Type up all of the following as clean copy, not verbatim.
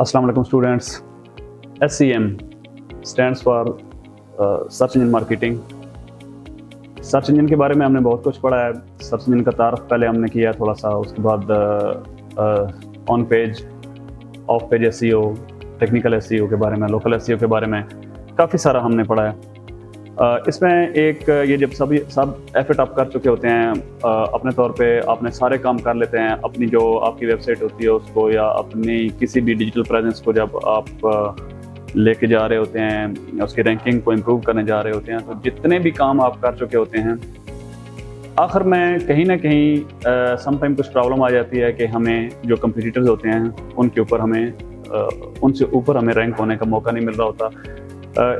अस्सलाम वालेकुम students. SEM stands for search engine marketing. Search engine के बारे में हमने बहुत कुछ पढ़ा है। सर्च इंजन का तारफ़ पहले हमने किया थोड़ा सा, उसके बाद on page, of page SEO, technical SEO के बारे में, लोकल SEO के बारे में काफ़ी सारा हमने पढ़ा है। इसमें एक ये जब सब एफर्ट आप कर चुके होते हैं, अपने तौर पे आपने सारे काम कर लेते हैं, अपनी जो आपकी वेबसाइट होती है उसको या अपनी किसी भी डिजिटल प्रेजेंस को जब आप लेके जा रहे होते हैं, उसकी रैंकिंग को इम्प्रूव करने जा रहे होते हैं, तो जितने भी काम आप कर चुके होते हैं, आखिर में कहीं ना कहीं समटाइम कुछ प्रॉब्लम आ जाती है कि हमें जो कंपटीटर्स होते हैं उनके ऊपर उनसे ऊपर हमें रैंक होने का मौका नहीं मिल रहा होता।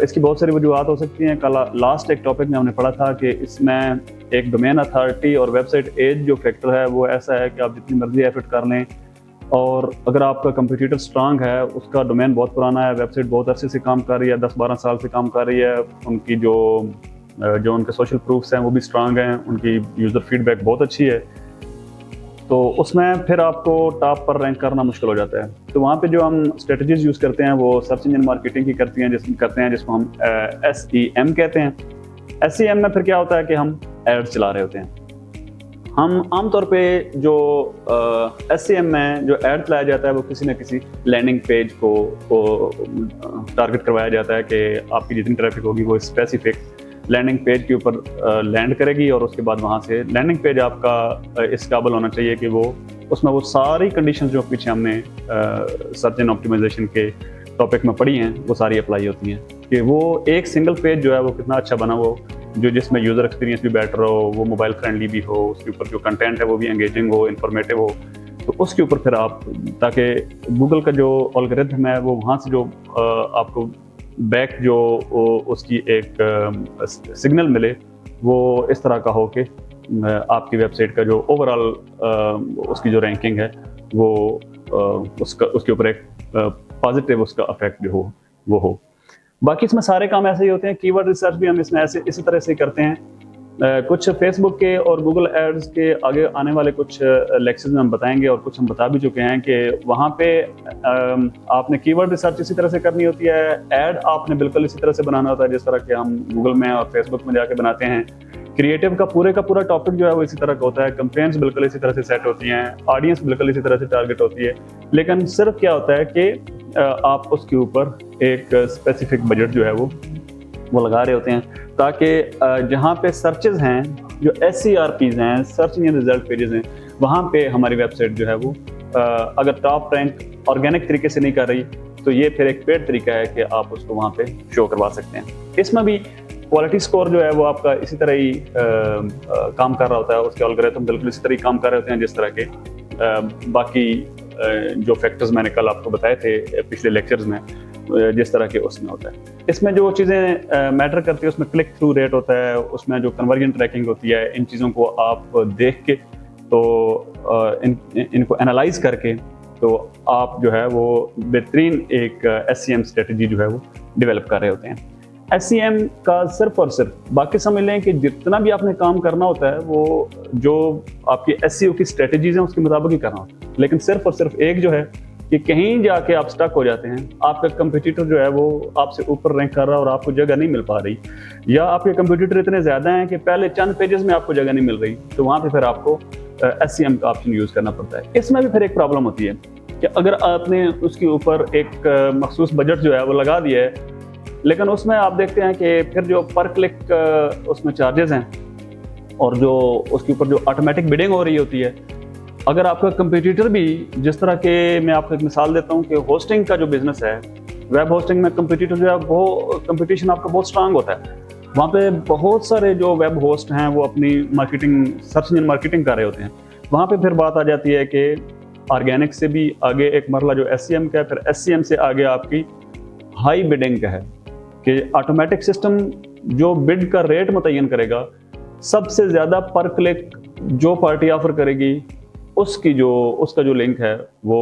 इसकी बहुत सारी वजूहत हो सकती हैं। कल लास्ट एक टॉपिक में हमने पढ़ा था कि इसमें एक डोमेन अथॉरिटी और वेबसाइट एज जो फैक्टर है वो ऐसा है कि आप जितनी मर्जी एफर्ट कर लें, और अगर आपका कंप्यूटर स्ट्रांग है, उसका डोमेन बहुत पुराना है, वेबसाइट बहुत अरसे से काम कर रही है, 10-12 साल से काम कर रही है, उनकी जो उनके सोशल प्रूफ्स हैं वो भी स्ट्रांग हैं, उनकी यूज़र फीडबैक बहुत अच्छी है, तो उसमें फिर आपको टॉप पर रैंक करना मुश्किल हो जाता है। तो वहाँ पे जो हम स्ट्रेटजीज यूज़ करते हैं वो सर्च इंजन मार्केटिंग की करते हैं, जिसको हम SEM कहते हैं। SEM में फिर क्या होता है कि हम एड्स चला रहे होते हैं। हम आमतौर पे जो SEM में जो एड चलाया जाता है वो किसी न किसी लैंडिंग पेज को टारगेट करवाया जाता है कि आपकी जितनी ट्रैफिक होगी वो स्पेसिफिक लैंडिंग पेज के ऊपर लैंड करेगी, और उसके बाद वहाँ से लैंडिंग पेज आपका इस काबिल होना चाहिए कि उसमें वो सारी कंडीशंस जो पीछे हमने सर्च एंड ऑप्टिमाइजेशन के टॉपिक में पढ़ी हैं वो सारी अप्लाई होती हैं, कि वो एक सिंगल पेज जो है वो कितना अच्छा बना हो, जिसमें यूज़र एक्सपीरियंस भी बेटर हो, वो मोबाइल फ्रेंडली भी हो, उसके ऊपर जो कंटेंट है वो भी एंगेजिंग हो, इन्फॉर्मेटिव हो, तो उसके ऊपर फिर आप, ताकि गूगल का जो एल्गोरिथम है वो वहाँ से जो आपको बैक जो उसकी एक सिग्नल मिले वो इस तरह का हो कि आपकी वेबसाइट का जो ओवरऑल उसकी जो रैंकिंग है वो उसके ऊपर एक पॉजिटिव उसका इफेक्ट जो हो वो हो। बाकी इसमें सारे काम ऐसे ही होते हैं। कीवर्ड रिसर्च भी हम इसमें इसी तरह से करते हैं। कुछ फेसबुक के और गूगल एड्स के आगे आने वाले कुछ लेक्चर्स में हम बताएंगे, और कुछ हम बता भी चुके हैं कि वहाँ पे आपने कीवर्ड रिसर्च इसी तरह से करनी होती है, ऐड आपने बिल्कुल इसी तरह से बनाना होता है जिस तरह के हम गूगल में और फेसबुक में जाके बनाते हैं। क्रिएटिव का पूरा टॉपिक जो है वो इसी तरह का होता है, कंपेन्स बिल्कुल इसी तरह से सेट होती हैं, ऑडियंस बिल्कुल इसी तरह से टारगेट होती है, लेकिन सिर्फ क्या होता है कि आप उसके ऊपर एक स्पेसिफिक बजट जो है वो लगा रहे होते हैं, ताकि जहाँ पे सर्चेज हैं, जो SERPs हैं, सर्च इंजन रिजल्ट पेजेस हैं, वहाँ पे हमारी वेबसाइट जो है वो अगर टॉप रैंक ऑर्गेनिक तरीके से नहीं कर रही, तो ये फिर एक पेड तरीका है कि आप उसको वहाँ पे शो करवा सकते हैं। इसमें भी क्वालिटी स्कोर जो है वो आपका इसी तरह ही काम कर रहा होता है, उसके एल्गोरिथम बिल्कुल इसी तरह ही काम कर रहे होते हैं जिस तरह के बाकी जो फैक्टर्स मैंने कल आपको बताए थे पिछले लेक्चर्स में, जिस तरह के उसमें होता है। इसमें जो चीज़ें मैटर करती है उसमें क्लिक थ्रू रेट होता है, उसमें जो कन्वर्जन ट्रैकिंग होती है, इन चीज़ों को आप देख के तो इनको एनालाइज करके तो आप जो है वो बेहतरीन एक SEM स्ट्रेटजी जो है वो डेवलप कर रहे होते हैं। SEM का सिर्फ और सिर्फ, बाकी समझ लें कि जितना भी आपने काम करना होता है वो जो आपकी SEO की स्ट्रेटजीज हैं उसके मुताबिक ही करना होता है, लेकिन सिर्फ और सिर्फ एक जो है कि कहीं जाके आप स्टक हो जाते हैं, आपका कंपटीटर जो है वो आपसे ऊपर रैंक कर रहा है और आपको जगह नहीं मिल पा रही, या आपके कंपटीटर इतने ज़्यादा हैं कि पहले चंद पेजेस में आपको जगह नहीं मिल रही, तो वहाँ पे फिर आपको SEM का ऑप्शन यूज़ करना पड़ता है। इसमें भी फिर एक प्रॉब्लम होती है कि अगर आपने उसके ऊपर एक मखसूस बजट जो है वो लगा दिया है, लेकिन उसमें आप देखते हैं कि फिर जो पर क्लिक उसमें चार्जेस हैं, और जो उसके ऊपर जो ऑटोमेटिक बिडिंग हो रही होती है, अगर आपका कंपटीटर भी, जिस तरह के मैं आपको एक मिसाल देता हूँ कि होस्टिंग का जो बिजनेस है, वेब होस्टिंग में कंपटीटर जो है वो कंपटीशन आपका बहुत स्ट्रांग होता है, वहाँ पे बहुत सारे जो वेब होस्ट हैं वो अपनी मार्केटिंग, सर्च इंजन मार्केटिंग कर रहे होते हैं। वहाँ पे फिर बात आ जाती है कि ऑर्गेनिक से भी आगे एक मरला जो SEM का है, फिर SEM से आगे आपकी हाई बिडिंग का है कि ऑटोमेटिक सिस्टम जो बिड का रेट मुतय्यन करेगा, सबसे ज़्यादा पर क्लिक जो पार्टी ऑफर करेगी उसका जो लिंक है वो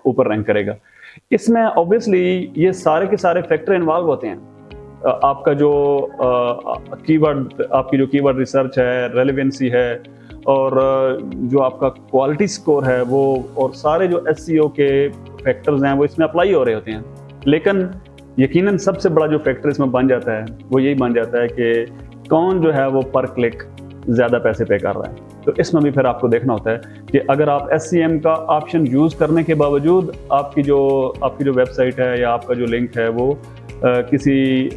ऊपर रैंक करेगा। इसमें ऑब्वियसली ये सारे के सारे फैक्टर इन्वॉल्व होते हैं। आपका जो कीवर्ड, आपकी जो कीवर्ड रिसर्च है, रेलेवेंसी है, اور جو آپ کا کوالٹی سکور ہے وہ اور سارے جو SEO کے فیکٹرز ہیں وہ اس میں اپلائی ہو رہے ہوتے ہیں. لیکن یقیناً سب سے بڑا جو فیکٹر اس میں بن جاتا ہے وہ یہی بن جاتا ہے کہ کون جو ہے وہ پر کلک زیادہ پیسے پے کر رہا ہے. تو اس میں بھی پھر آپ کو دیکھنا ہوتا ہے کہ اگر آپ SEM کا آپشن یوز کرنے کے باوجود آپ کی جو ویب سائٹ ہے یا آپ کا جو لنک ہے وہ کسی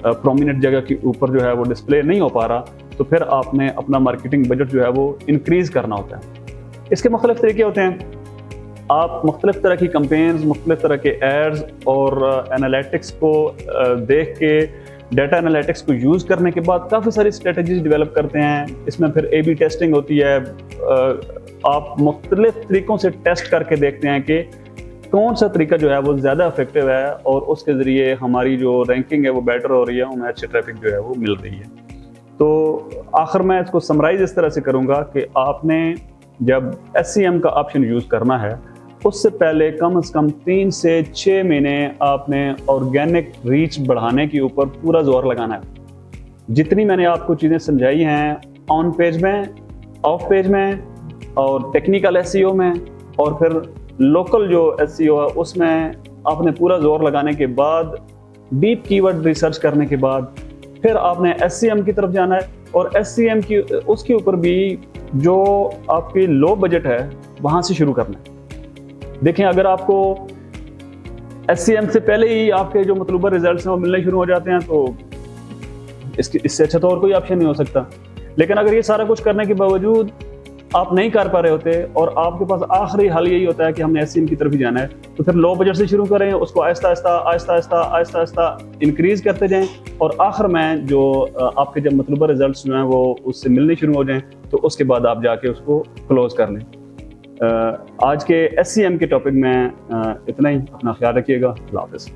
پرومیننٹ جگہ کے اوپر جو ہے وہ ڈسپلے نہیں ہو پا رہا, تو پھر آپ نے اپنا مارکیٹنگ بجٹ جو ہے وہ انکریز کرنا ہوتا ہے. اس کے مختلف طریقے ہوتے ہیں. آپ مختلف طرح کی کمپینز, مختلف طرح کے ایڈز اور انالیٹکس کو دیکھ کے, ڈیٹا انالیٹکس کو یوز کرنے کے بعد کافی ساری اسٹریٹجیز ڈیولپ کرتے ہیں. اس میں پھر AB ٹیسٹنگ ہوتی ہے. آپ مختلف طریقوں سے ٹیسٹ کر کے دیکھتے ہیں کہ کون سا طریقہ جو ہے وہ زیادہ افیکٹو ہے اور اس کے ذریعے ہماری جو رینکنگ ہے وہ بیٹر ہو رہی ہے, ہمیں اچھی ٹریفک جو ہے وہ مل رہی ہے. تو آخر میں اس کو سمرائز اس طرح سے کروں گا کہ آپ نے جب SEM کا آپشن یوز کرنا ہے اس سے پہلے کم از کم 3 سے 6 مہینے آپ نے آرگینک ریچ بڑھانے کے اوپر پورا زور لگانا ہے. جتنی میں نے آپ کو چیزیں سمجھائی ہیں آن پیج میں, آف پیج میں اور ٹیکنیکل SEO میں اور پھر لوکل جو SEO ہے اس میں آپ نے پورا زور لگانے کے بعد, ڈیپ کی ورڈ ریسرچ کرنے کے بعد پھر آپ نے SEM کی طرف جانا ہے. اور SEM کی اس کے اوپر بھی جو آپ کی لو بجٹ ہے وہاں سے شروع کرنا ہے. دیکھیں اگر آپ کو SEM سے پہلے ہی آپ کے جو مطلوبہ ریزلٹس ہیں وہ ملنے شروع ہو جاتے ہیں تو اس سے اچھا تو اور کوئی آپشن نہیں ہو سکتا. لیکن اگر یہ سارا کچھ کرنے کے باوجود آپ نہیں کر پا رہے ہوتے اور آپ کے پاس آخری حل یہی ہوتا ہے کہ ہم نے SEM کی طرف ہی جانا ہے, تو پھر لو بجٹ سے شروع کریں, اس کو آہستہ آہستہ انکریز کرتے جائیں اور آخر میں جو آپ کے جب مطلوبہ ریزلٹس جو ہیں وہ اس سے ملنے شروع ہو جائیں تو اس کے بعد آپ جا کے اس کو کلوز کر لیں. آج کے SEM کے ٹاپک میں اتنا ہی. اپنا خیال رکھیے گا. اللہ حافظ.